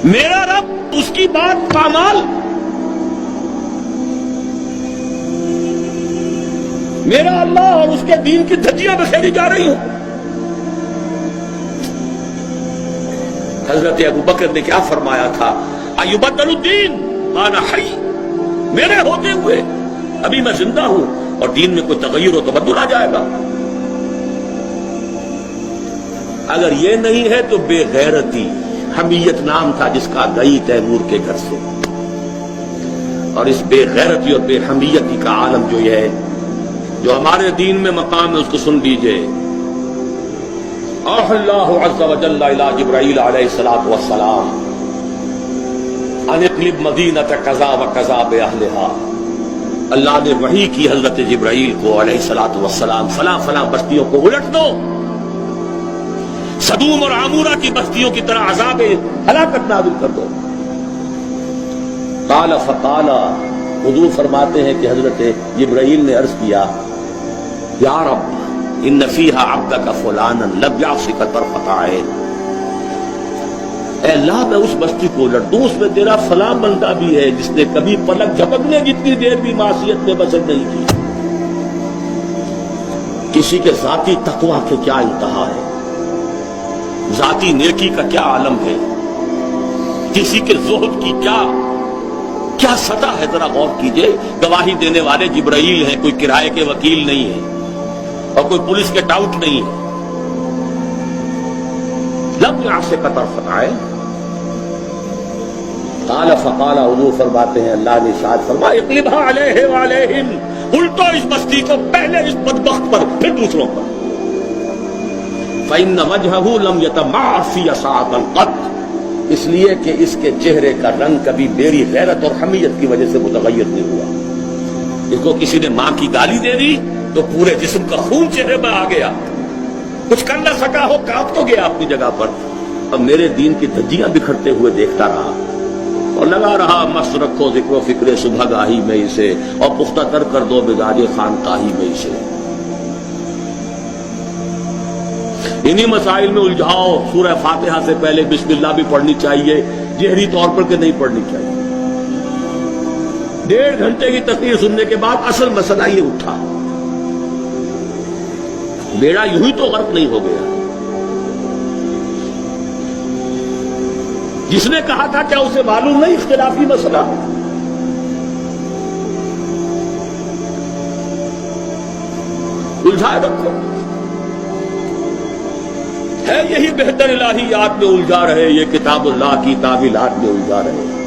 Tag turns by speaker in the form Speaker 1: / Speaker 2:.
Speaker 1: میرا رب، اس کی بات پامال، میرا اللہ اور اس کے دین کی دھجیاں بکھیری جا رہی ہوں۔ حضرت ابوبکر نے کیا فرمایا تھا؟ ایبدل الدین وانا حی، میرے ہوتے ہوئے ابھی میں زندہ ہوں اور دین میں کوئی تغیر و تبدل آ جائے گا۔ اگر یہ نہیں ہے تو بے غیرتی، حمیت نام تھا جس کا گئی تیمور کے گھر سے، اور اس بے غیرتی اور بے حمیتی کا عالم جو یہ ہے، جو ہمارے دین میں مقام ہے، اس کو سن لیجئے۔ اوحى اللہ عز وجل الى جبرائیل علیہ الصلوۃ والسلام ان اقلب مدینۃ کذا وکذا باہلھا، اللہ نے وحی کی حضرت جبرائیل کو علیہ الصلوۃ والسلام، فلاں فلاں بستیوں کو الٹ دو، سدوم اور عمورہ کی بستیوں کی طرح عذاب ہلاکت نازل کر دو۔ قال فقال، حضور فرماتے ہیں کہ حضرت جبرائیل نے عرض کیا، یا رب ان فیہا عبدک فلانا لم یعصک طرفۃ عین، اے اللہ میں اس بستی کو الٹ دوں، اس میں تیرا فلاں بندہ بھی ہے جس نے کبھی پلک جھپکنے جتنی دیر بھی معصیت میں بسر نہیں کی۔ کسی کے ذاتی تقویٰ کے کیا انتہا ہے، ذاتی نیکی کا کیا عالم ہے، کسی کے زہد کی کیا سطح ہے، ذرا غور کیجئے۔ گواہی دینے والے جبرائیل ہیں، کوئی کرائے کے وکیل نہیں ہے اور کوئی پولیس کے ٹاؤٹ نہیں ہے۔ لم یعصک طرفۃ عین، قال فقال، حضور فرماتے ہیں اللہ نے ارشاد فرمایا، اقلبھا علیہ وعلیہم، الٹو اس بستی کو، پہلے اس بدبخت پر پھر دوسروں پر۔ فإن وجهه لم يتمعر في ساعة قط، اس لیے کہ اس کے چہرے کا رنگ کبھی میری غیرت اور حمیت کی وجہ سے متغیر نہیں ہوا۔ اس کو کسی نے ماں کی گالی دے دی تو پورے جسم کا خون چہرے میں آ گیا، کچھ کر نہ سکا ہو، کانپ تو گیا اپنی جگہ پر، اب میرے دین کی دھجیاں بکھرتے ہوئے دیکھتا رہا اور لگا رہا، مست رکھو ذکر و فکر صبح گاہی میں اسے، اور پختہ تر کر دو مزاج خانقاہی میں اسے۔ انہی مسائل میں الجھاؤ۔ سورہ فاتحہ سے پہلے بسم اللہ بھی پڑھنی چاہیے، جہری طور پر کہ نہیں پڑھنی چاہیے۔ 1.5 گھنٹے کی تقریر سننے کے بعد اصل مسئلہ یہ اٹھا، بیڑا یوں ہی تو غرق نہیں ہو گیا۔ جس نے کہا تھا کیا اسے معلوم نہیں اختلافی مسئلہ الجھائے رکھو ہے، یہی بہتر الہیات میں الجھا رہے، یہ کتاب اللہ کی تعویلات میں الجھا رہے۔